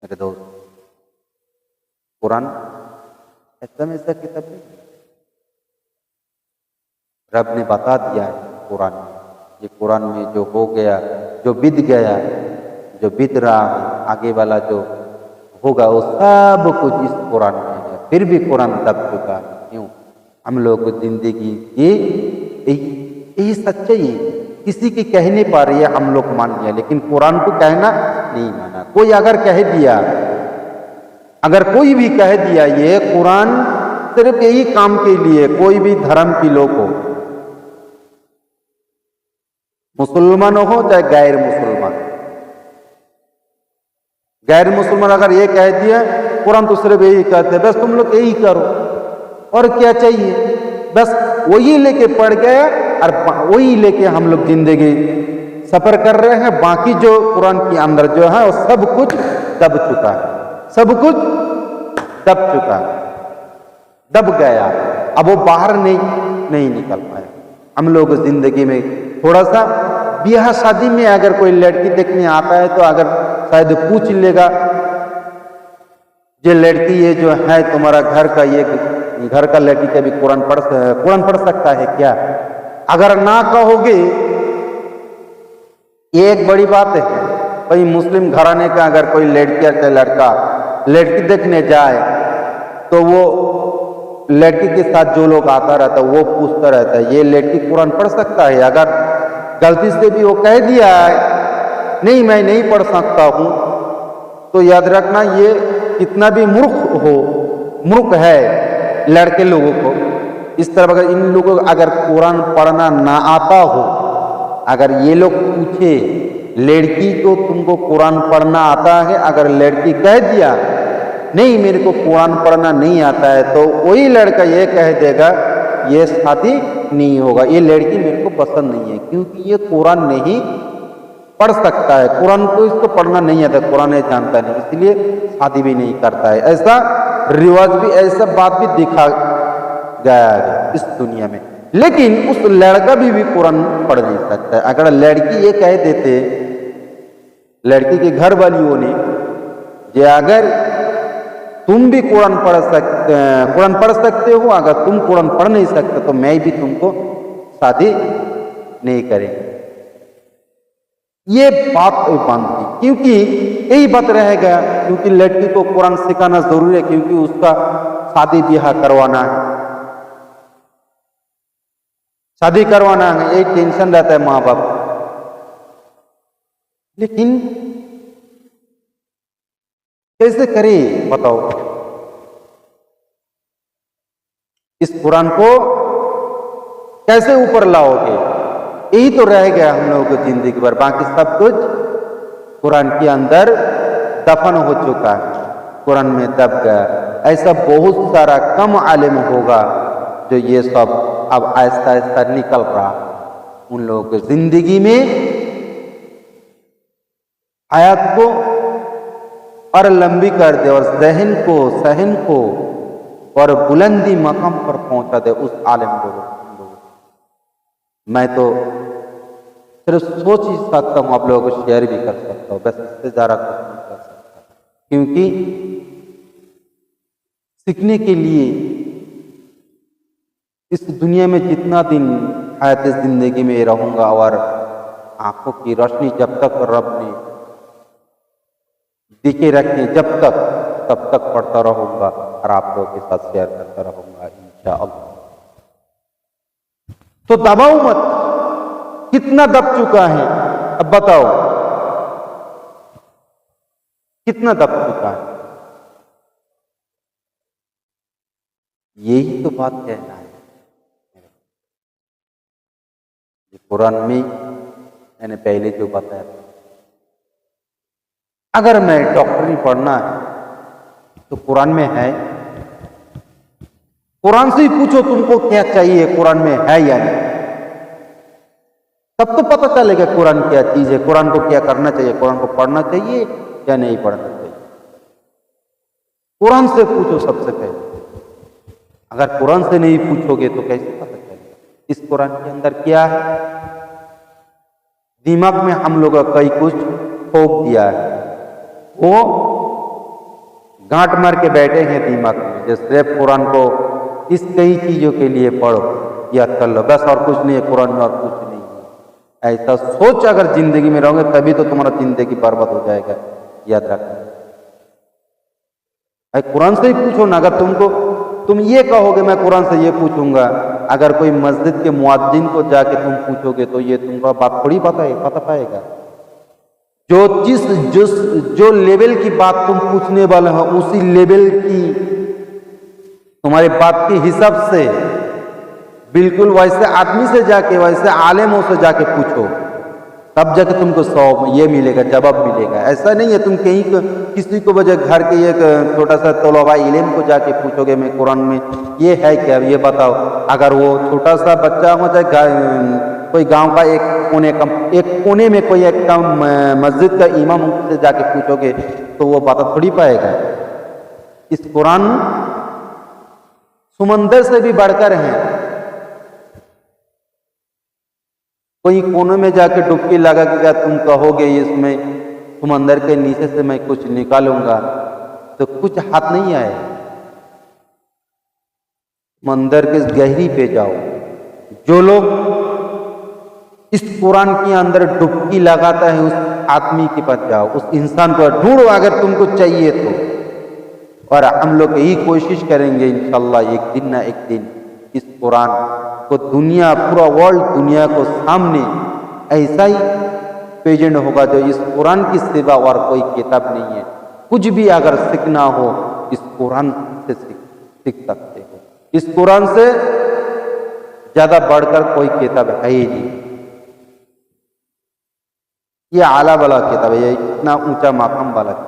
मेरे दोस्त, कुरान ऐसा में ऐसा किताब नहीं, रब ने बता दिया है कुरान में। ये कुरान में जो हो गया, जो बीत गया, जो बीत रहा है, आगे वाला जो होगा, वो सब कुछ इस कुरान में है। फिर भी कुरान दब चुका है। क्यों? हम लोग को जिंदगी की यही सच्चाई है। किसी की कह नहीं पा रही है, हम लोग मान लिया, लेकिन कुरान को कहना नहीं माना। कोई अगर कह दिया, अगर कोई भी कह दिया ये कुरान सिर्फ यही काम के लिए, कोई भी धर्म के लोग हो, मुसलमान हो चाहे गैर मुसलमान, गैर मुसलमान अगर ये कह दिया कुरान तो सिर्फ यही कहते हैं, बस तुम लोग यही करो, और क्या चाहिए, बस वही लेके पड़ गया और वही लेके हम लोग जिंदगी सफर कर रहे हैं। बाकी जो कुरान के अंदर जो है वो सब कुछ दब चुका है, सब कुछ दब चुका है, दब गया। अब वो बाहर नहीं निकल पाया। हम लोग जिंदगी में थोड़ा सा ब्याह शादी में अगर कोई लड़की देखने आता है तो अगर शायद पूछ लेगा, ये लड़की ये जो है तुम्हारा घर का, ये घर का लड़की कभी कुरान पढ़ सकता है क्या? अगर ना कहोगे, ये एक बड़ी बात है भाई। मुस्लिम घराने का अगर कोई लड़की या लड़का लड़की देखने जाए तो वो लड़की के साथ जो लोग आता रहता है वो पूछता रहता है, ये लड़की कुरान पढ़ सकता है? अगर गलती से भी वो कह दिया नहीं मैं नहीं पढ़ सकता हूं, तो याद रखना ये कितना भी मूर्ख है लड़के लोगों को। इस तरह अगर इन लोगों को अगर कुरान पढ़ना ना आता हो, अगर ये लोग पूछे लड़की को तुमको कुरान पढ़ना आता है, अगर लड़की कह दिया नहीं मेरे को कुरान पढ़ना नहीं आता है, तो वही लड़का ये कह देगा ये शादी नहीं होगा, ये लड़की मेरे को पसंद नहीं है, क्योंकि ये कुरान नहीं पढ़ सकता है, कुरान को इसको पढ़ना नहीं आता, कुरान ये जानता नहीं, इसलिए शादी भी नहीं करता है। ऐसा रिवाज भी, ऐसा बात भी दिखा गया है इस दुनिया में। लेकिन उस लड़का भी कुरान पढ़ नहीं सकता है। अगर लड़की ये कह देते, लड़की के घर वालियों ने, जे अगर तुम भी कुरान पढ़ सकते हो, अगर तुम कुरान पढ़ नहीं सकते तो मैं भी तुमको शादी नहीं करेंगे। ये बात बांधती, क्योंकि यही बात रहेगा, क्योंकि लड़की को कुरान सिखाना जरूरी है, क्योंकि उसका शादी ब्याह करवाना है, शादी करवाना है, यही टेंशन रहता है माँ बाप। लेकिन कैसे करे बताओ? इस कुरान को कैसे ऊपर लाओगे? यही तो रह गया हम लोगों को जिंदगी भर, बाकी सब कुछ कुरान के अंदर दफन हो चुका है, कुरान में दब गया। ऐसा बहुत सारा कम आलिम होगा जो ये सब अब आहिस्ता आहिस्ता निकल रहा, उन लोगों की जिंदगी में आयत को और लंबी कर दे और सहन को और बुलंदी मकाम पर पहुंचा दे उस आलिम लोगों। मैं तो सिर्फ सोच ही सकता हूं, आप लोगों को शेयर भी कर सकता हूं, बस इससे ज्यादा कुछ नहीं कर सकता, क्योंकि सीखने के लिए इस दुनिया में जितना दिन हयात जिंदगी में रहूंगा, और आंखों की रोशनी जब तक रब ने दिखे रखे जब तक, तब तक पढ़ता रहूंगा और आप लोगों के साथ शेयर करता रहूंगा इंशाअल्लाह। तो दबाओ मत, कितना दब चुका है अब बताओ, कितना दब चुका है? यही तो बात कहना है। कुरान में मैंने पहले जो बताया, अगर मैं डॉक्टरी पढ़ना है तो कुरान में है, कुरान से ही पूछो तुमको क्या चाहिए, कुरान में है या नहीं, तब तो पता चलेगा कुरान क्या चीज है, कुरान को क्या करना चाहिए, कुरान को पढ़ना चाहिए या नहीं पढ़ना चाहिए। कुरान से पूछो सबसे पहले। अगर कुरान से नहीं पूछोगे तो कैसे पता चलेगा इस कुरान के अंदर क्या है? दिमाग में हम लोग कई कुछ ठोक दिया है, वो गांठ मार के बैठे हैं दिमाग में, जैसे सिर्फ कुरान को इस कई चीज़ों के लिए पढ़ो, याद कर लो, बस और कुछ नहीं है कुरान में, और कुछ नहीं है। ऐसा सोच अगर जिंदगी में रहोगे तभी तो तुम्हारा जिंदगी बर्बाद हो जाएगा, याद रखना। कुरान से ही पूछो ना, अगर तुम ये कहोगे मैं कुरान से ये पूछूंगा, अगर कोई मस्जिद के मुअज्जिन को जाके तुम पूछोगे तो ये तुमको बात थोड़ी पता पाएगा। जो लेवल की बात तुम पूछने वाले हो, उसी लेवल की तुम्हारे बात के हिसाब से बिल्कुल वैसे आदमी से जाके, वैसे आलिमों से जाके पूछो, तब जाके तुमको 100 ये मिलेगा, जवाब मिलेगा। ऐसा नहीं है तुम कहीं किसी को वजह घर के एक छोटा सा तलबा इल्म को जाके पूछोगे मैं कुरान में ये है क्या, ये बताओ। अगर वो छोटा सा बच्चा हो, चाहे कोई गांव का एक कोने में कोई एक मस्जिद का इमाम से जाके पूछोगे तो वो बता थोड़ी पाएगा। इस कुरान समंदर से भी बढ़कर है। कोई कोने में जाके डुबकी लगा के क्या तुम कहोगे इसमें समंदर के नीचे से मैं कुछ निकालूंगा, तो कुछ हाथ नहीं आए। समंदर के गहरी पे जाओ। जो लोग इस कुरान के अंदर डुबकी लगाता है उस आदमी के पास जाओ, उस इंसान को ढूंढो अगर तुमको चाहिए तो। और हम लोग यही कोशिश करेंगे इंशाल्लाह एक दिन ना एक दिन इस कुरान को दुनिया, पूरा वर्ल्ड दुनिया को सामने ऐसा ही प्रेजेंट होगा जो इस कुरान की सिवा और कोई किताब नहीं है। कुछ भी अगर सीखना हो इस कुरान से सीख सकते हो। इस कुरान से ज्यादा बढ़कर कोई किताब है ही नहीं। ये आला वाला किताब है, ये इतना ऊंचा माकाम वाला किताब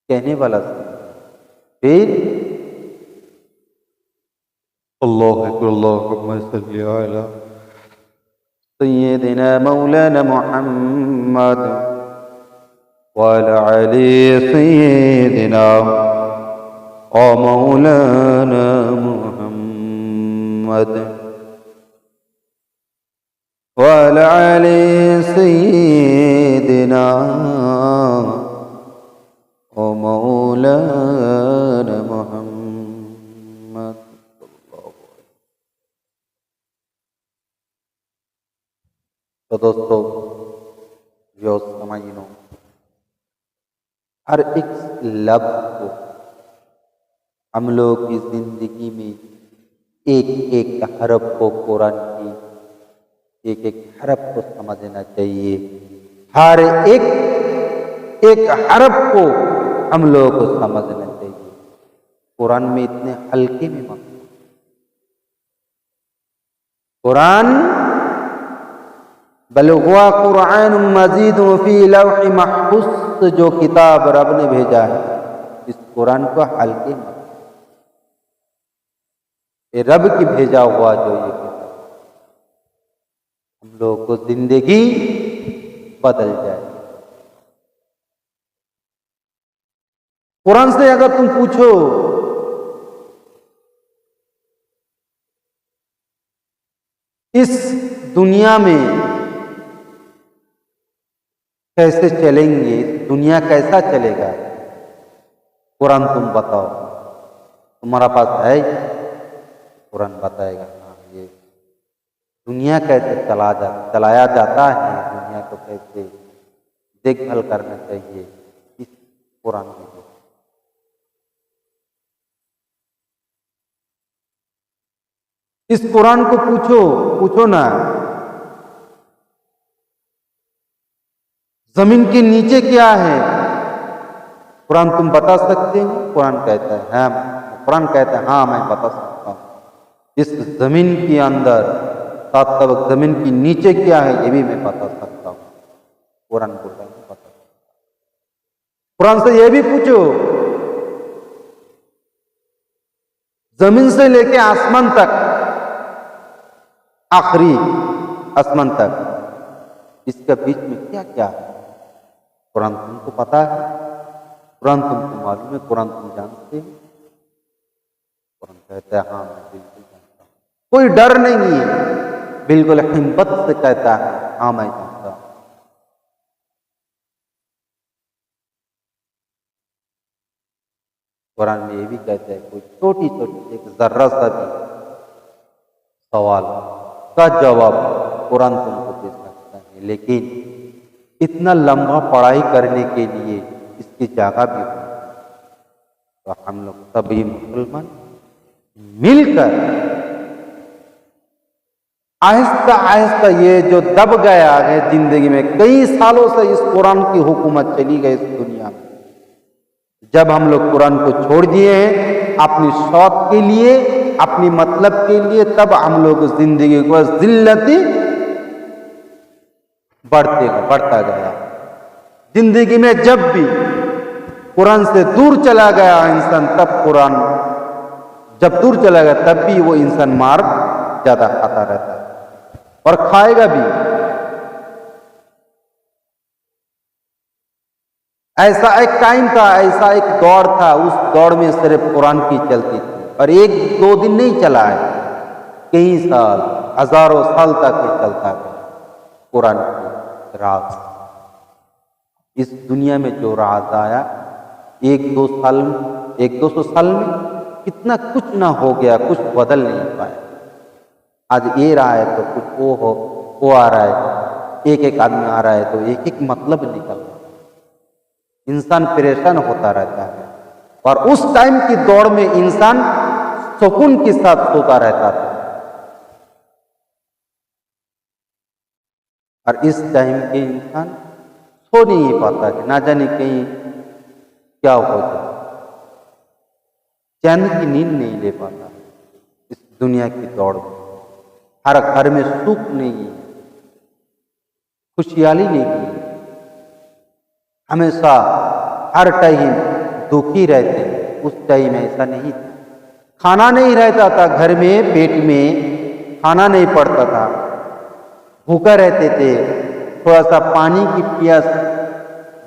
कहने वाला फिर अल्लाह सय्यदना मौलाना मुहम्मद व अला आलि सय्यदना ओ मौलाना मुहम्मद व अला आलि सय्यदना ओ मौलाना मुहम्मद। तो दोस्तों जो समझनो, हर एक लफ्ज को हम लोग की जिंदगी में एक एक हरफ को, कुरान की एक एक हरफ को समझना चाहिए। हर एक हरफ को हम लोगों को समझना चाहिए। कुरान में इतने हल्के में मत, कुरान बल हुआ कुरान मजीद फी लौह महफूज, जो किताब रब ने भेजा है इस कुरान को हल्के मत, ये रब की भेजा हुआ जो ये किताब हम लोगों को जिंदगी बदल जाए। कुरान से अगर तुम पूछो इस दुनिया में कैसे चलेंगे, दुनिया कैसा चलेगा, कुरान तुम बताओ, तुम्हारा पास है? कुरान बताएगा हाँ ये दुनिया कैसे चलाया जाता है, दुनिया को कैसे देखभाल करना चाहिए, इस कुरान में। इस कुरान को पूछो ना, जमीन के नीचे क्या है, कुरान तुम बता सकते हो? कुरान कहता है हाँ, कुरान कहता है हाँ मैं बता सकता हूँ। इस जमीन के अंदर सात तबक जमीन के नीचे क्या है ये भी मैं बता सकता हूँ। कुरान बोलता है बता सकता हूँ। कुरान से ये भी पूछो, जमीन से लेके आसमान तक, आखिरी आसमान तक, इसके बीच में क्या क्या है, कुरान तुमको पता है? कुरान तुमको मालूम है? कुरान तुम जानते हो? कुरान कहता है हाँ मैं बिल्कुल जानता हूँ। कोई डर नहीं है, बिल्कुल हिम्मत से कहता है हाँ मैं जानता हूँ। कुरान में ये भी कहते हैं कोई छोटी छोटी एक जर्रा सा भी सवाल का जवाब कुरान तुमको दे सकता है, लेकिन इतना लंबा पढ़ाई करने के लिए इसकी जगह भी होती है। तो हम लोग सभी मुसलमान मिलकर आहिस्ता आहिस्ता ये जो दब गया है जिंदगी में, कई सालों से इस कुरान की हुकूमत चली गई इस दुनिया में, जब हम लोग कुरान को छोड़ दिए हैं अपनी शौक के लिए, अपनी मतलब के लिए, तब हम लोग जिंदगी को जिल्लती बढ़ता गया। जिंदगी में जब भी कुरान से दूर चला गया इंसान, तब कुरान जब दूर चला गया तब भी वो इंसान मार ज्यादा खाता रहता है और खाएगा भी। ऐसा एक टाइम था, ऐसा एक दौर था, उस दौर में सिर्फ कुरान की चलती थी और एक दो दिन नहीं चला है, कई साल हजारों साल तक ही चलता है कुरान की राज। इस दुनिया में जो राज आया एक दो सौ साल में कितना कुछ ना हो गया, कुछ बदल नहीं पाया। आज ये रहा है तो कुछ वो आ रहा है, एक एक आदमी आ रहा है तो एक एक मतलब निकल रहा है, इंसान परेशान होता रहता है। और उस टाइम की दौड़ में इंसान सुकून के साथ सोता रहता था, और इस टाइम के इंसान सो नहीं पाता कि ना जाने कहीं क्या हो जाए, चैन की नींद नहीं ले पाता। इस दुनिया की दौड़ में हर घर में सुख नहीं है, खुशहाली नहीं है, हमेशा हर टाइम दुखी रहते हैं। उस टाइम ऐसा नहीं था, खाना नहीं रहता था घर में, पेट में खाना नहीं पड़ता था, भूखा रहते थे, थोड़ा सा पानी की प्यास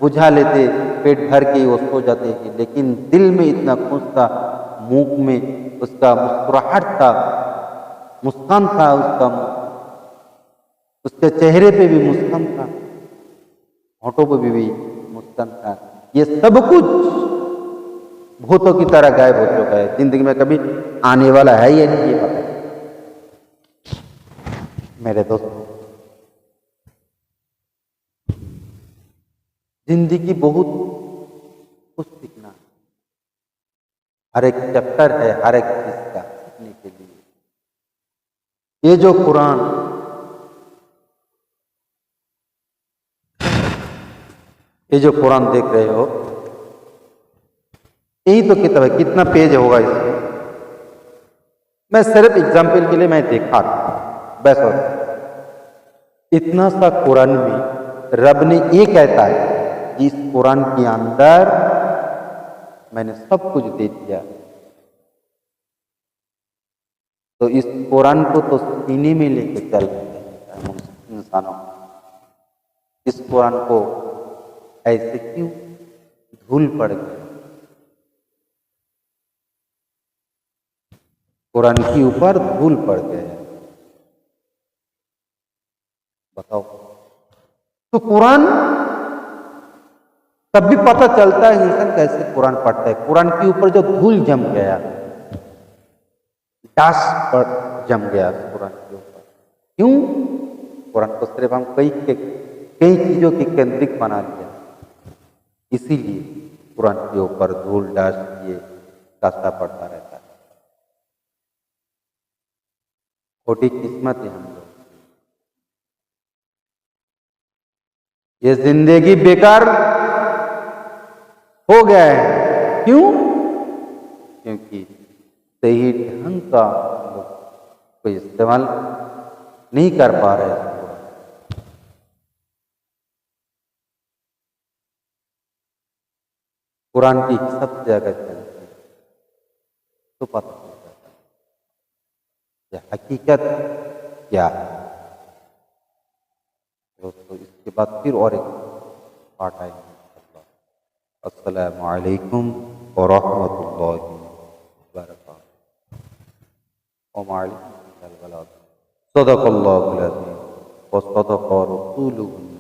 बुझा लेते, पेट भर के वो सो जाते थे, लेकिन दिल में इतना खुश था, मुंह में उसका मुस्कुराहट था, मुस्कान था, उसके चेहरे पे भी मुस्कान था, होठों पे भी मुस्कान था। ये सब कुछ भूतों की तरह गायब हो चुका है, जिंदगी में कभी आने वाला है या नहीं ये पता है। मेरे दोस्तों, जिंदगी बहुत कुछ सीखना है, हर एक चैप्टर है हर एक चीज का सीखने के लिए। ये जो कुरान, ये जो कुरान देख रहे हो, यही तो किताब है, कितना पेज होगा इसमें। मैं सिर्फ एग्जाम्पल के लिए मैं देखा बस, और इतना सा कुरान में रब ने ये कहता है कि इस कुरान के अंदर मैंने सब कुछ दे दिया। तो इस कुरान को तो सीने में लेके चल रहे हैं इंसानों। इस कुरान को ऐसे क्यों धूल पड़ गई? कुरान के ऊपर धूल पड़ गया, बताओ। तो कुरान तब भी पता चलता है इंसान कैसे कुरान पढ़ता है। कुरान के ऊपर जो धूल जम गया, डास्ट पर जम गया कुरान के ऊपर, क्यों? कुरान को सिर्फ हम कई चीजों की केंद्रित बना दिया, इसीलिए कुरान के ऊपर धूल डास्ट ये कास्ता पड़ता रहता है। खोटी किस्मत है हम लोग, ये जिंदगी बेकार हो गया है। क्यों? क्योंकि सही ढंग का लोग कोई इस्तेमाल नहीं कर पा रहे हैं। कुरान की सब जगह चलती है तो पता चल जाता है ये हकीकत क्या है। दोस्तों, इसके बाद फिर और एक पार्ट आएंगे। अस्सलामु अलैकुम व रहमतुल्लाहि व बरकातहू। सदक़ल्लाहुल अज़ीम व सदक़ रसूलुहुल